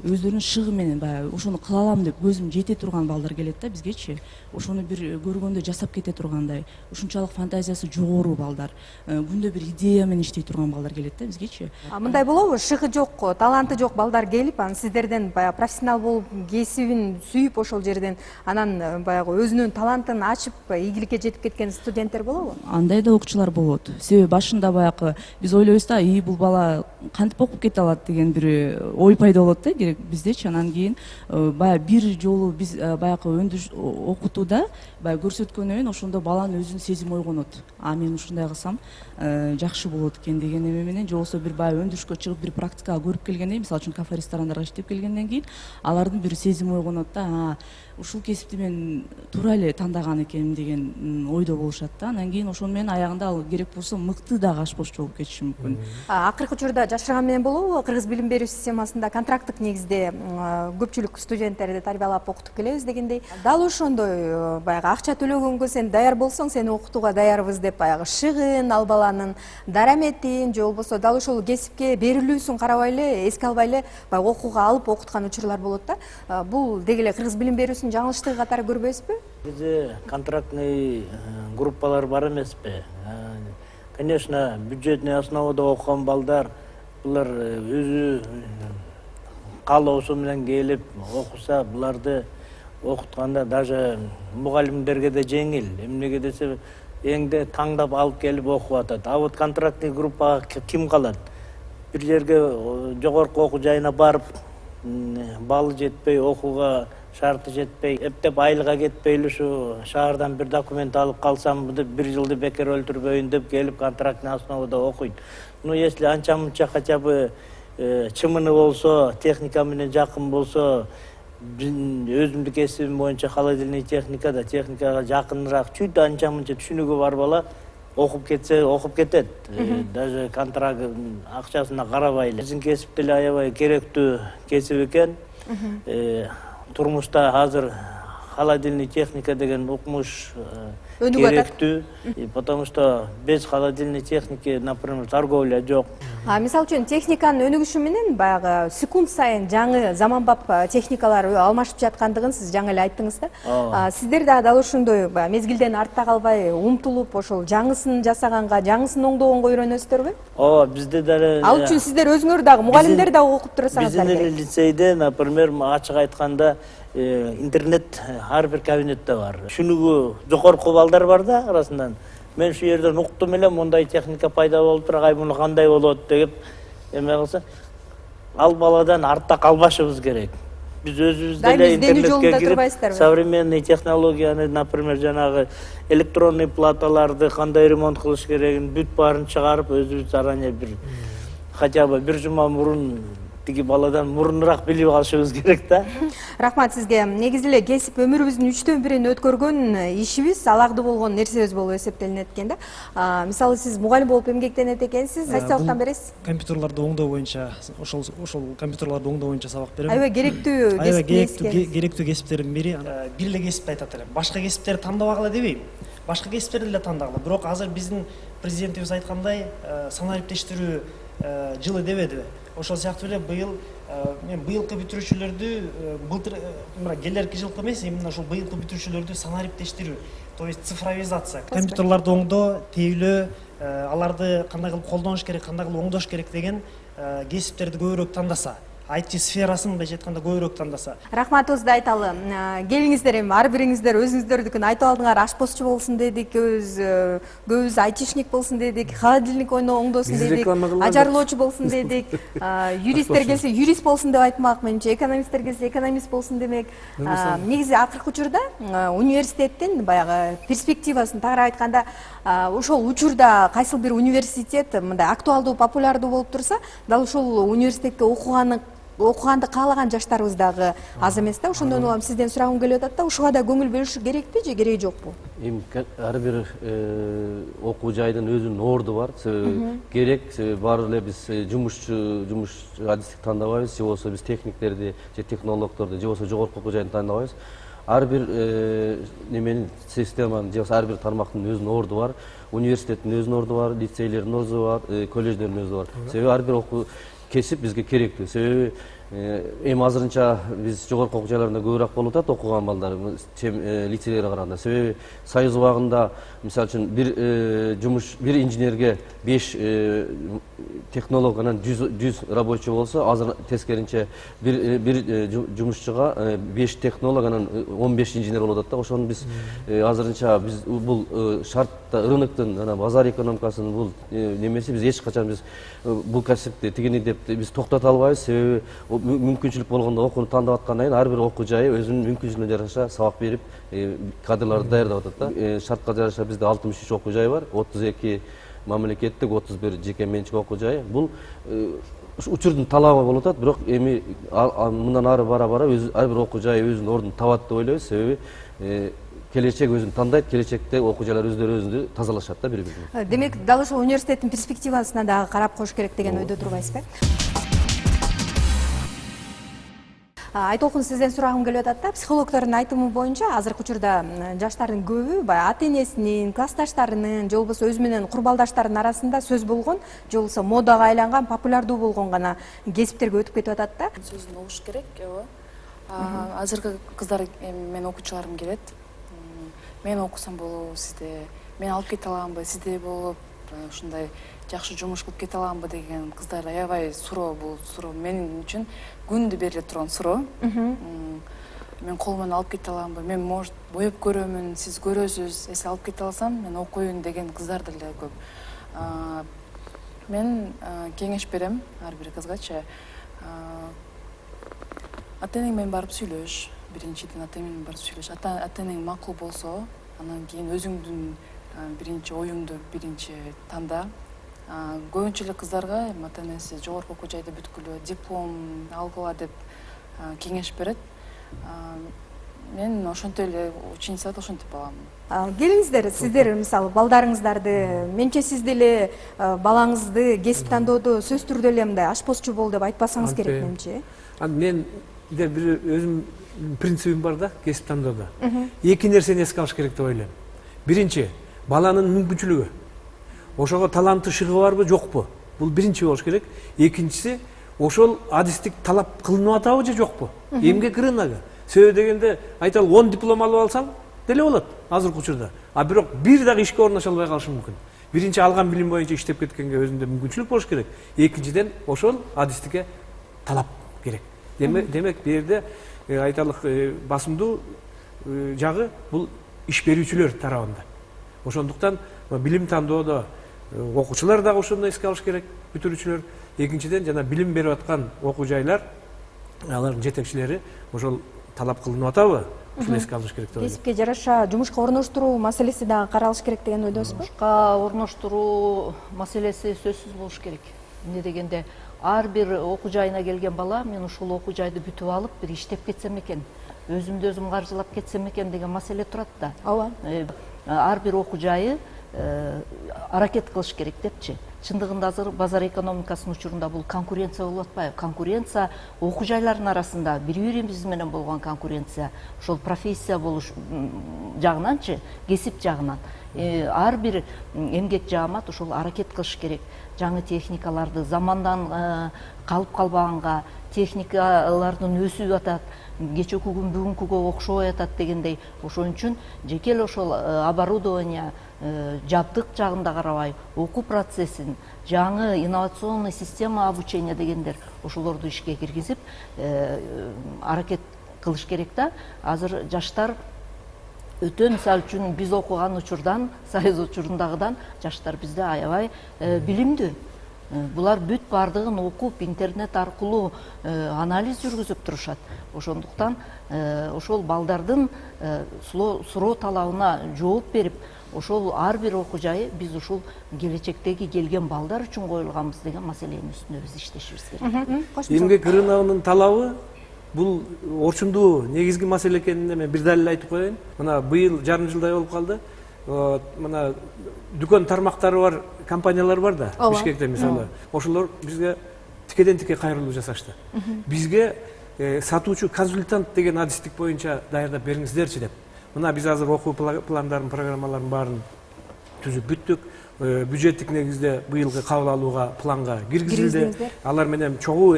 өздөрүнүн шыгы менен баягы ошону кыла алам деп көзүм жете турган балдар келет да бизгечи. Ошону бир көргөндө жасап кете тургандай, ушунчалык фантазиясы жогору балдар, күндө бир идея менен иштей турган балдар келет да бизгечи. Мындай болобу, шыгы жок, таланты жок балдар келип, анан сиздерден баягы профессионал болуп, кесибин сүйүп ошол жерден анан баягы өзүнүн талантын ачып, ийгиликке жетип кеткен студенттер болобу? Андай да окуучулар болот. Себеби башында баягы биз ойлойбуз да, бул бала кантип окуп кете алат деген бир ой пайда болот да биздечи. Анан кийин баягы бир жолу биз баягы окутууда баягы көрсөткөндөн кийин ошондо баланын өзүнүн сезими ойгонот. Мен ушундай кылсам жакшы болот экен деген эме менен, же болбосо бир баягы өндүрүшкө чыгып бир практикага көрүп келгенден кийин, мисалы үчүн кафе ресторандарга иштеп келгенден кийин алардын бир сезими ойгонот да, ушул кесипти мен туура эле тандаган экенмин деген ойдо болушат да. Анан кийин ошону менен аягында ал керек болсо мыкты дагы ашпошчу болуп кетиши мүмкүн. Акыркы учурда жашырган менен болобу, кыргыз билим берүү системасында контракттык негизде көпчүлүк студенттерди тарбиялап окутуп келебиз дегендей, дал ошондой баягы акча төлөгөнгө сен даяр болсоң, сени окутууга даярбыз деп баягы шыгын, ал баланын дараметин, же болбосо дал ошол кесипке берилүүсүн карабай эле, эске албай эле баягы окууга алып окуткан учурлар болот да. Бул деги эле кыргыз билим берүүсүнүн жаңылыштыгы катары көрбөйсүзбү? Бизде контрактный группалар бар эмеспи? Конечно, бюджетный основада окуган балдар, булар өзү каалоосу менен келип окуса, буларды окутканда даже мугалимдерге да жеңил. Эмнеге десе, эңде таңдап алып келип окуп атат. А вот контрактный группага ким калат? Бир жерге жогорку окуу жайына барып, балы жетпей, окууга шарты жетпей, эптеп айылга кетпей эле ушу шаардан бир документ алып калсам, бир жылды бекер өлтүрбөйүн деп келип контрактный основада окуйт. Ну, если анча-мынча хотя бы чымыны болсо, техника менен жакын болсо, өзүмдүн кесибим боюнча холодильный техникада, техникага жакыныраак, чүйт анча-мынча түшүнүгү бар бала окуп кетсе, окуп кетет. Даже контракт акчасына карабай эле. Биздин кесип деле аябай керектүү кесип экен. Турмушта азыр холодильный техника деген укмуш керектүү, потому что без холодильной техники, например, торговля жок. Мисалы үчүн техниканын өнүгүшү менен баягы секунд сайын жаңы заманбап техникалар алмашып жаткандыгын сиз жаңы эле айттыңыз да. Сиздер да дал ошондой мезгилден артта калбай умтулуп, ошол жаңысын жасаганга, жаңысын оңдогонго үйрөнөсүздөр бе? Бизде дагы ал үчүн сиздер өзүңөр дагы мугалимдер дагы окуп турсаңыздар керек. Биздин лицейде, например, ачык айтканда интернет ар бир кабинетте бар. Түшүнүгү жогорку балдар бар да арасынан. Мен şu yerden уктум эле, мындай техника пайда болуп туруп, ай муну кандай болот деп эме кылса, ал баладан артта калбашыбыз керек. Биз өзүбүз деле интернетке кирип, современный технологияны, например, жанагы электронный платаларды кандай ремонт кылыш керегин бүт баарын чыгарып, өзүбүз заранее бир хотя бы бир жума мурун тиги баладан мурунураак билип алышыбыз керек да. Рахмат сизге. Негизи эле кесип өмүрүбүздүн 3/4-ин өткөргөн ишибиз аларды болгон нерсебиз болуп эсептелинет экен да. Мисалы сиз мугалим болуп эмгектенет экенсиз, кайсы сабактан бересиз? Компьютерларды оңдоо боюнча, ошол компьютерларды оңдоо боюнча сабак берем. Аябай керектүү кесиптердин бири. Бир эле кесипти айтат элем. Башка кесиптерди тандабагыла дебейм. Башка кесиптерди эле тандагыла. Бирок азыр биздин президентибиз айткандай, санариптештирүү жылы дебедиби? Ошол сыяктуу эле мен быйылкы бүтүрүүчүлөрдү былтыр келерки жылкы эмес, именно ошол быйылкы бүтүрүүчүлөрдү санариптештирүү, то есть цифровизация, компьютерларды оңдоо, тейлөө, аларды кандай кылып колдонуш керек, кандай кылып оңдош керек деген кесиптерди көбүрөөк тандаса, IT сферасын мындайча айтканда көбүрөөк тандаса. Рахматыбызды айталы. Келиңиздер, эми ар бириңиздер өзүңүздөрдүкүн айтып алдыңар, ашпозчу болсун дедик, көбүбүз айтишник болсун дедик, холодильник оңдосун дедик, ажарлоочу болсун дедик, юристтер келсе юрист болсун деп айтмак, менимче экономисттер келсе экономист болсун демек. Негизи акыркы учурда университеттин баягы перспективасын тагыраак айтканда, ошол учурда кайсыл бир университет мындай актуалдуу, популярдуу болуп турса, дал ушул университетке окуганды каалаган жаштарыбыз дагы аз эмес да. Ошондон улам сизден сурагым келип атат да, ушуга да көңүл бөлүш керекпи же кереги жокпу? Эми ар бир окуу жайдын өзүнүн орду бар. Керек, баары эле биз жумуш адистик тандабайбыз, же болбосо биз техниктерди же технологдорду же болбосо жогорку окуу жайын тандабайбыз. Ар бир неменин системанын же болбосо ар бир тармактын өзүнүн орду бар. Университеттин өзүнүн орду бар, лицейлердин орду бар, колледждердин өзү бар. Себеби ар бир окуу кесип бизге керектүү. Себеби эми азырынча биз жогорку окуу жайларында көбүрөөк болуп атат окуган балдар лицейлерге караганда. Себеби союз убагында мисалы үчүн бир инженерге 5 технолог анан 100 рабочий болсо, азыр тескеринче бир жумушчуга 5 технолог анан 15 инженер болуп атат да. Ошону биз азырынча биз бул шартта рыноктун анан базар экономикасынын бул немеси биз эч качан биз бул касипти тигини деп биз токтото албайбыз. Себеби мүмкүнчүлүк болгондо окууну тандап аткандан кийин ар бир окуу жайы өзүнүн мүмкүнчүлүгүнө жараша сабак берип кадрларды даярдап атат да. Шартка жараша бизде 63 окуу жай бар, 32 мамлекеттик, 31 жеке менчик окуу жайы. Бул учурдун талабы болуп атат, бирок эми мындан ары бара ар бир окуу жай өзүнүн ордун табат деп ойлойбуз. Себеби келечек өзүн тандайт, келечекте окуу жайлар өзүндү тазалашат да бири-бирине. Демек, дал ошол университеттин перспективасына дагы карап коюш керек деген ойдо турбайсызбы? Айтолкун, сизден сурагым келип атат да. Психологдордун айтымы боюнча азыркы учурда жаштардын көбү баягы ата-энесинин, классташтарынын, же болбосо өзү менен курбалдаштарынын арасында сөз болгон, же болбосо модага айланган, популярдуу болгон гана кесиптерге өтүп кетип атат да. Сөзүн угуш керек, ооба. Азыркы кыздар, менин окуучуларым келет. Мен окусам болобу сизде, мен алып кете аламбы, сизде болуп, ушундай жакшы жумуш кылып кете аламбы деген кыздар аябай суроо. Бул суроо менин үчүн күндү бериле турган суроо. Мен кол менен алып кете аламбы, мен может боеп көрөмүн, сиз көрөсүз, эсе алып кете алсам мен окуйн деген кыздар деле көп. Мен кеңеш берем ар бир кызгачы. Ата-энең менен барып сүйлөш, биринчиден ата-эне менен барып сүйлөш. Ата-энең макул болсо, анан кийин өзүңдүн биринчи оюңду биринчи танда. Көбүнчө эле кыздарга ата-энеси жогорку окуу жайды бүткүлө, диплом алгыла деп кеңеш берет. Мен ошентип эле ученицаларды ошентип алам. Келиңиздер, сиздер мисалы балдарыңыздарды, менче сиз деле балаңызды кесип тандоодо сөз түрдө эле мындай ашпозчу бол деп айтпасаңыз керек менимче. Мен бир өзүм принцибим бар да, кесип тандоодо. Эки нерсени эске алыш керек деп ойлойм. Биринчи, баланын мүмкүнчүлүгү. Ошого таланты шыгы барбы, жокпу? Бул биринчи болуш керек. Экинчиси, ошол адистик талап кылынып атабы же жокпу? Эмгек рыногу. Себеби дегенде айталы 10 диплом алып алсаң деле болот азыркы учурда. Бирок бир дагы ишке орношо албай калышы мүмкүн. Биринчи алган билим боюнча иштеп кеткенге өзүндө мүмкүнчүлүк болуш керек. Экинчиден ошол адистикке талап керек. Демек, бу жерде айталык басымдуу жагы бул иш берүүчүлөр тарабында. Ошондуктан билим тандоодо окуучулар дагы ошону эске алыш керек, бүтүрүүчүлөр. Экинчиден жана билим берип аткан окуу жайлар, алардын жетекчилери ошол талап кылынып атабы? Ушуну эске алыш керек деп ойлойм. Кесипке жараша жумушка орноштуруу маселеси дагы каралыш керек деген ойдосузбу? Жумушка орноштуруу маселеси сөзсүз болуш керек. Эмне дегенде ар бир окуу жайына келген бала, мен ушул окуу жайды бүтүп алып бир иштеп кетсем экен, өзүмдү өзүм каржылап кетсем экен деген маселе турат да. Ооба. Ар бир окуу жайы аракет кылыш керек депчи. Чындыгында азыр базар экономикасынын учурунда бул конкуренция болуп атпайбы? Конкуренция окуу жайлардын арасында бири-бирибиз менен болгон конкуренция, ошол профессия болуш жагынанчы, кесип жагынан. Ар бир эмгек жаамат ошол аракет кылыш керек. Жаңы техникаларды замандан калып калбаганга, техникалардын өсүп атат, кечээки күн бүгүнкүгө окшобой атат дегендей. Ошон үчүн жеке эле ошол оборудование, жабдык жагында карабай, окуу процессин, жаңы инновационный система обучения дегендер ошолорду ишке киргизип, аракет кылыш керек да. Азыр жаштар өтө, мисалы үчүн биз окуган учурдан, союз учурундагыдан жаштар бизде аябай билимдүү. Булар бүт бардыгын окуп, интернет аркылуу анализ жүргүзүп турушат. Ошондуктан ошол балдардын суроо талабына жооп берип, ошол ар бир окуу жайы биз ушул келечектеги келген балдар үчүн коюлганбыз деген маселенин үстүндө биз иштешибиз керек. Эмгек рыногунун талабы бул орчундуу негизги маселе экенине мен бир далил айтып коеюн. Мына быйыл жарым жылдай болуп калды. Мына дүкөн тармактары бар компаниялар бар да, Бишкекте мисалы. Ошолор бизге тикеден тике кайрылуу жасашты. Бизге сатуучу консультант деген адистик боюнча даярдап бериңиздерчи деп. Мына биз азыр окуу пландарын, программаларын баарын түзүп бүттүк. бюджеттик негизде быйылгы кабыл алууга планга киргизилди. Киргиздиңиздер. Алар менен чогуу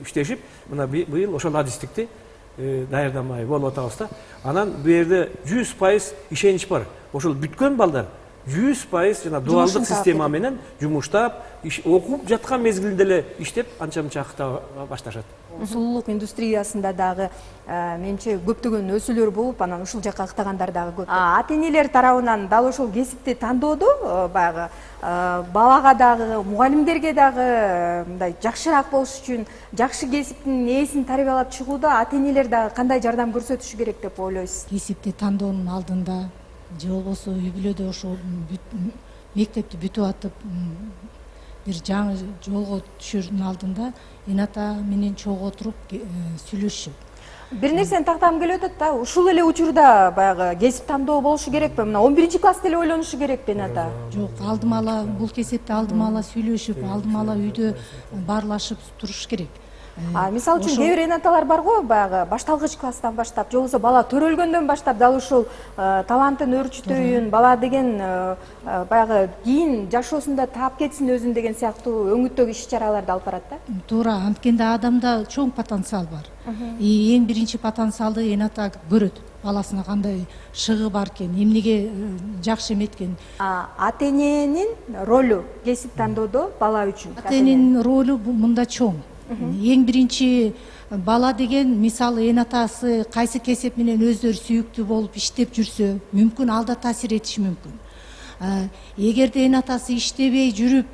иштешип, мына быйыл ошол адистикти даярдамай болуп атабыз да. Анан бу жерде 100% ишенич бар. Ошол бүткөн балдар 100% жана дуалдык система менен жумуштап, окуп жаткан мезгилинде эле иштеп, анча мынча акыта башташат. Сулуулук индустриясында дагы менимче көптөгөн өсүүлөр болуп, анан ушул жакка ыктагандар дагы көп. Ата-энелер тарабынан дал ошол кесипти тандоодо баягы балага дагы, мугалимдерге дагы мындай жакшыраак болуш үчүн жакшы кесиптин ээсин тарбиялап чыгууда ата-энелер дагы кандай жардам көрсөтүшү керек деп ойлойсуз? Кесипти тандоонун алдында же болбосо үй бүлөдө ошол мектепти бүтүп атып бир жаңы жолго түшөрдүн алдында эната менен чогуу отуруп сүйлөшүп. Бир нерсени тактагым келип атат да, ушул эле учурда баягы кесип тандоо болушу керекпи? Мына 11-класста эле ойлонушу керекпи эната? Жок, алдымала бул кесипти алдымала сүйлөшүп, алдымала үйдө баарлашып туруш керек. Мисалы үчүн кээ бир энаталар бар го, баягы башталгыч класстан баштап, же болбосо бала төрөлгөндөн баштап дал ушул талантын өөрчүтөйүн, бала деген баягы кийин жашоосунда таап кетсин өзүн деген сыяктуу өңүттөгү иш-чараларды алып барат да. Туура, анткенде адамда чоң потенциал бар. Эң биринчи потенциалды эната көрөт. Баласына кандай шыгы бар экен, эмнеге жакшы эметкен. Ата-эненин ролу кесип тандоодо бала үчүн. Ата-эненин ролу мында чоң. Эң биринчи бала деген мисалы энатасы кайсы кесип менен өздөрү сүйүктүү болуп иштеп жүрсө, мүмкүн алда таасир этиши мүмкүн. Эгерде энатасы иштебей жүрүп,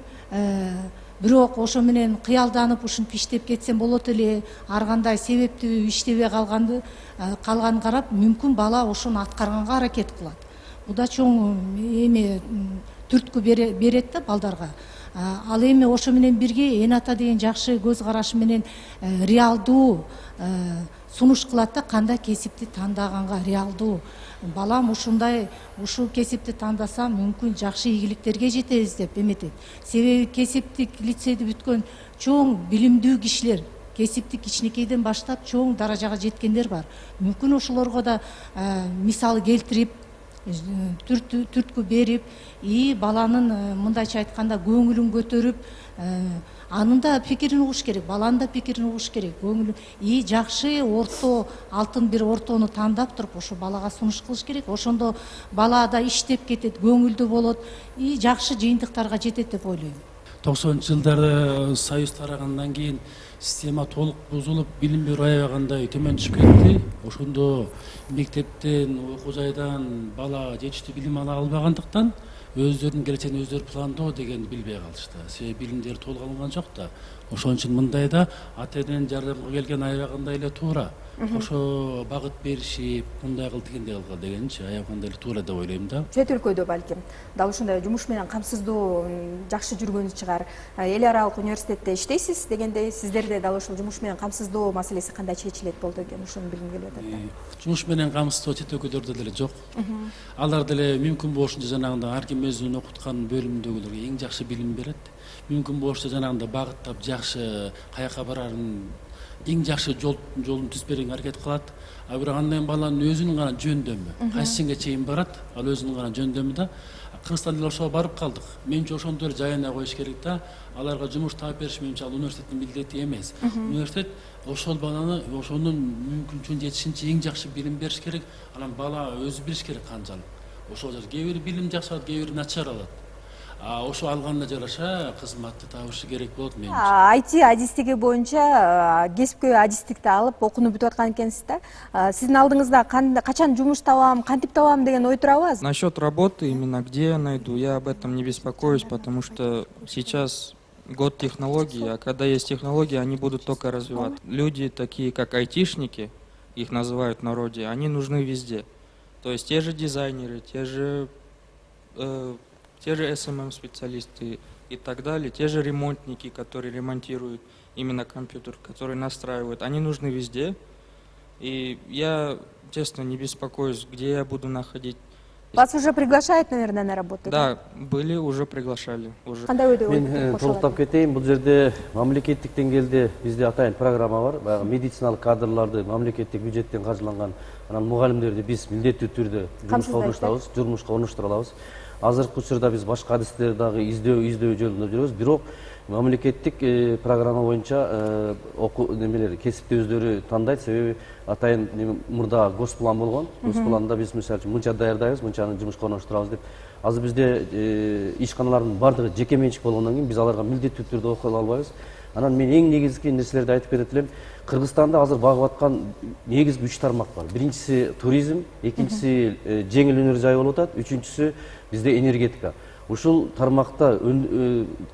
бирок ошо менен кыялданып ушинтип иштеп кетсем болот эле, ар кандай себептүү иштебей калганын карап, мүмкүн бала ошону аткарганга аракет кылат. Бул да чоң эме түрткү берет да балдарга. Ал эми ошо менен бирге эната деген жакшы көз карашы менен реалдуу сунуш кылат да, кандай кесипти тандаганга реалдуу. Балам ушул кесипти тандасам мүмкүн жакшы ийгиликтерге жетебиз деп эметет. Себеби кесиптик лицейди бүткөн чоң билимдүү кишилер, кесиптик кичинекейден баштап чоң даражага жеткендер бар. Мүмкүн ошолорго да мисал келтирип, түрткү берип, баланын мындайча айтканда көңүлүн көтөрүп, анын да пикирин угуш керек, баланын да пикирин угуш керек. Көңүлү жакшы орто, алтын бир ортону тандап туруп, ошо балага сунуш кылыш керек. Ошондо бала да иштеп кетет, көңүлдүү болот, жакшы жыйынтыктарга жетет деп ойлойм. 90-жылдары союз тарагандан кийин система толук бузулуп, билим берүү аябагандай төмөн түшүп кетти. Ошондо мектептен, окуу жайдан бала жетиштүү билим ала албагандыктан өздөрүнүн келечегин өздөрү пландоо деген билбей калышты. Себеби билимдери толук алынган жок да. Ошон үчүн мындайда ата-эненин жардамга келген аябагандай эле туура. Ошо багыт беришип, мындай кыл дегендей кылган дегенчи аябагандай эле туура деп ойлойм да. Чет өлкөдө балким дал ушундай жумуш менен камсыздоо жакшы жүргөн чыгар. Эл аралык университетте иштейсиз дегендей, сиздерде дал ушул жумуш менен камсыздоо маселеси кандай чечилет болду экен, ошону билгим келип атат да. Жумуш менен камсыздоо чет өлкөлөрдө деле жок. Алар деле мүмкүн болушунча жанагындай ар ким өзүнүн окуткан бөлүмүндөгүлөргө эң жакшы билим берет. Мүмкүн болушунча жанагындай багыттап жакшы каяка барарын эң жакшы жолун түзүп берүүгө аракет кылат. Бирок андан кийин баланын өзүнүн гана жөндөмү, кайсыга чейин барат, ал өзүнүн гана жөндөмү да. Кыргызстанда деле ошого барып калдык. Менимче ошондой эле жайына коюш керек да. Аларга жумуш таап бериш менимче ал университеттин милдети эмес. Университет ошол баланы ошонун мүмкүнчүлүгүнө жетишинче эң жакшы билим бериш керек. Анан бала өзү билиш керек канчалык. Ошол кээ бир билим жакшы алат, кээ бир начар алат. Ошо алганына жараша кызматты табышы керек болот менимче. IT адистиги боюнча кесипкөй адистикти алып окууну бүтүп аткан экенсиз да. Сиздин алдыңызда качан жумуш табам, кантип табам деген ой турабы? Насчет работы, именно где я найду, я об этом не беспокоюсь, потому что сейчас год технологий, а когда есть технологии, они будут только развиваться. Люди такие, как айтишники, их называют в народе, они нужны везде. То есть те же дизайнеры, те же SMM-специалисты и так далее, те же ремонтники, которые ремонтируют именно компьютер, которые настраивают, они нужны везде. И я, честно, не беспокоюсь, где я буду находить. Вас уже приглашают, наверное, на работу? Да, были, уже приглашали. Мен толуктап кетейин, бул жерде мамлекеттик деңгээлде бизде атайын программа бар. Баягы медициналык кадрларды мамлекеттик бюджеттен каржыланган, анан мугалимдерди биз милдеттүү түрдө жумушка орнотабыз, жумушка орноштура алабыз. азыркы учурда биз башка адистерди дагы издөө жолунда жүрөбүз. Бирок мамлекеттик программа боюнча немелер кесипти өздөрү тандайт. Себеби атайын мурда госплан болгон. Госпланда биз мисалы үчүн мынча даярдайбыз, мынчаны жумушка орноштурабыз деп. Азыр бизде ишканалардын бардыгы жеке менчик болгондон кийин биз аларга милдеттүү түрдө окуя албайбыз. Анан мен эң негизги нерселерди айтып кетет элем. Кыргызстанда азыр багып аткан негизги 3 тармак бар. Биринчиси туризм, экинчиси жеңил өнөр жай болуп атат, үчүнчүсү бизде энергетика. Ушул тармакта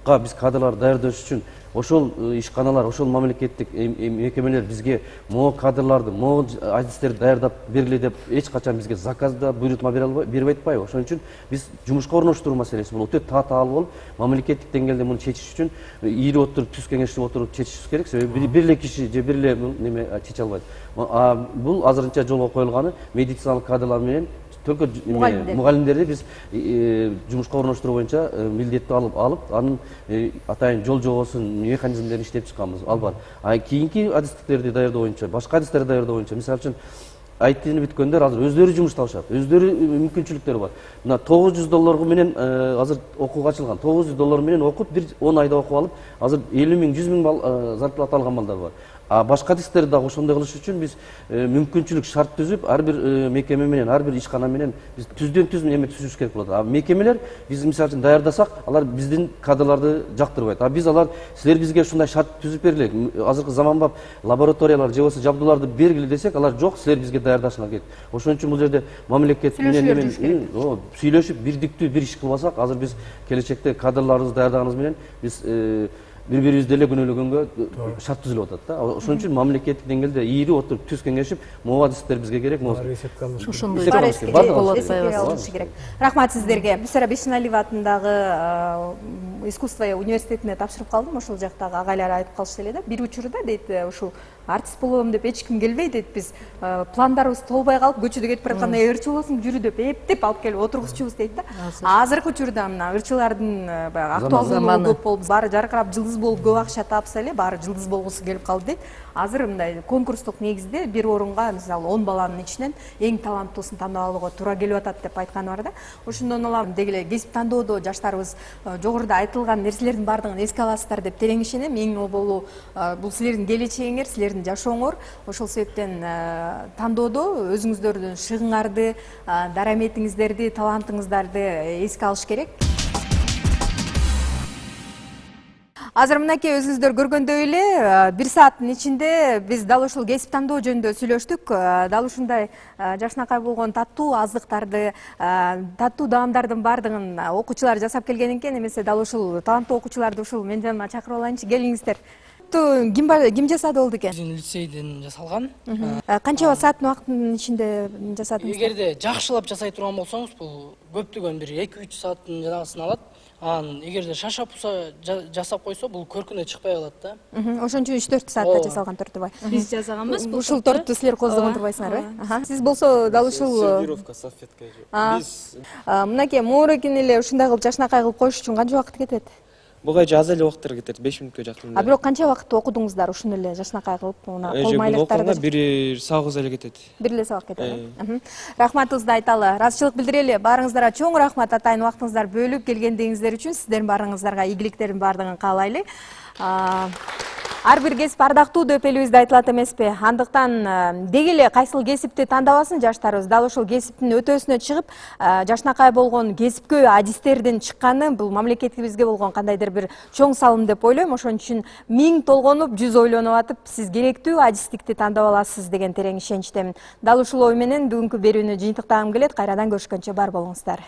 биз кадрлар даярдаш үчүн ошол ишканалар, ошол мамлекеттик мекемелер бизге могу кадрларды, могу адистерди даярдап бергиле деп эч качан бизге заказда буйрутма берип атпайбы. Ошон үчүн биз жумушка орноштуруу маселеси бул өтө татаал болуп, мамлекеттик деңгээлде муну чечиш үчүн ийри отуруп, түз кеңеште отуруп чечишибиз керек. Себеби бир эле киши же бир эле неме чече албайт. Бул азырынча жолго коюлганы медициналык кадрлар менен только мугалимдерди биз жумушка орноштуруу боюнча милдеттүү алып, анын атайын жол жобосун, механизмдерин иштеп чыкканбыз. Ал бар. Кийинки адистиктерди даярдоо боюнча, башка адистерди даярдоо боюнча, мисалы үчүн айтыны бүткөндөр азыр өздөрү жумуш табышат, өздөрү мүмкүнчүлүктөрү бар. Мына $900 менен азыр окууга ачылган. $900 менен окуп, бир 10 айда окуп алып, азыр 50 000, 100 000 зарплата алган балдар бар. Башка адистерди дагы ошондой кылыш үчүн биз мүмкүнчүлүк шарт түзүп, ар бир мекеме менен, ар бир ишкана менен биз түздөн-түз эме түзүш керек болот. Мекемелер биз мисалы үчүн даярдасак, алар биздин кадрларды жактырбайт. Биз алар силер бизге ушундай шарт түзүп бергиле, азыркы заманбап лабораториялар же болбосо жабдууларды бергиле десек, алар жок, силер бизге даярдашыңар керек. Ошон үчүн бул жерде мамлекет менен сүйлөшүп, бирдиктүү бир иш кылбасак, азыр биз келечекте кадрларыбызды даярдаганыбыз менен биз бири-бирибизди эле күнөөлөгөнгө шарт түзүлүп атат да. Ошон үчүн мамлекеттик деңгээлде ийри отуруп түз кеңешип, могу адистер бизге керек, ошондой болушу керек. Рахмат сиздерге. Бисара Бешеналиева атындагы искусство университетине тапшырып калдым. Ошол жактагы агайлар айтып калышты эле да. Бир учурда дейт, ушул артист болом деп эч ким келбей дейт, биз пландарыбыз толбой калып, көчөдө кетип баратканда ырчы болсуң жүрү деп эптеп алып келип отургузчубуз дейт да. Азыркы учурда мына ырчылардын актуалдуулугу көп болуп, баары жаркырап жылдыз болуп көп акча тапса эле, баары жылдыз болгусу келип калды дейт. Азыр мындай конкурстук негизде бир орунга мисалы 10 баланын ичинен эң таланттуусун тандап алууга туура келип атат деп айтканы бар да. Ошондон улам деги эле кесип тандоодо жаштарыбыз жогоруда айтылган нерселердин баардыгын эске аласыздар деп терең ишенем. Эң оболу бул силердин келечегиңер, силердин жашооңор. Ошол себептен тандоодо өзүңүздөрдүн шыгыңарды, дараметиңиздерди, талантыңыздарды эске алыш керек. Азыр мынакей өзүңүздөр көргөндөй эле 1 сааттын ичинде биз дал ушул кесип тандоо жөнүндө сүйлөштүк. Дал ушундай жашынакай болгон таттуу аздыктарды, таттуу даамдардын баардыгын окуучулар жасап келген экен. Эмесе дал ушул таланттуу окуучуларды ушул мен жаныма чакырып алайынчы, келиңиздер. Ким жасады болду экен? Биздин лицейден жасалган. Канча сааттын убакыттын ичинде жасадыңыз? Эгерде жакшылап жасай турган болсоңуз, бул көптөгөн бир 2-3 сааттын жанагысын алат. Эгерде шашап жасап койсо, бул көркүнө чыкпай калат да. Ошон үчүн 3-4 саатта жасалган торту. Биз жасаганбыз. Ушул торту силер коздогон турбайсыңарбы? Сиз болсо дал ушул сервировка, салфетка. Мынакей моорекин эле ушундай кылып жашынакай кылып коюш үчүн канча убакыт кетет? Буга аз эле убакыттар кетет, 5 мүнөткө жакын. Бирок канча убакыт окудуңуздар ушуну эле жашынакай кылып, мына кол майлыктарды? Бир саат эле кетет. Бир эле саат кетет. Рахматыбызды айталы. Ыраазычылык билдирели. Баарыңыздарга чоң рахмат, атайын убактыңыздар бөлүп келгендигиңиздер үчүн. Сиздердин баарыңыздарга ийгиликтердин баардыгын каалайлы. Ар бир кесип ардактуу деп элибизде айтылат эмеспи? Андыктан деги эле кайсыл кесипти тандабасын жаштарыбыз, дал ушул кесиптин өтөөсүнө чыгып, жашынакай болгон кесипкөй адистердин чыкканы бул мамлекетибизге болгон кандайдыр бир чоң салым деп ойлойм. Ошон үчүн 1000 толгонуп, 100 ойлонуп атып, сиз керектүү адистикти тандап аласыз деген терең ишеничтемин. Дал ушул ой менен бүгүнкү берүүнү жыйынтыктагым келет. Кайрадан көрүшкөнчө бар болуңуздар.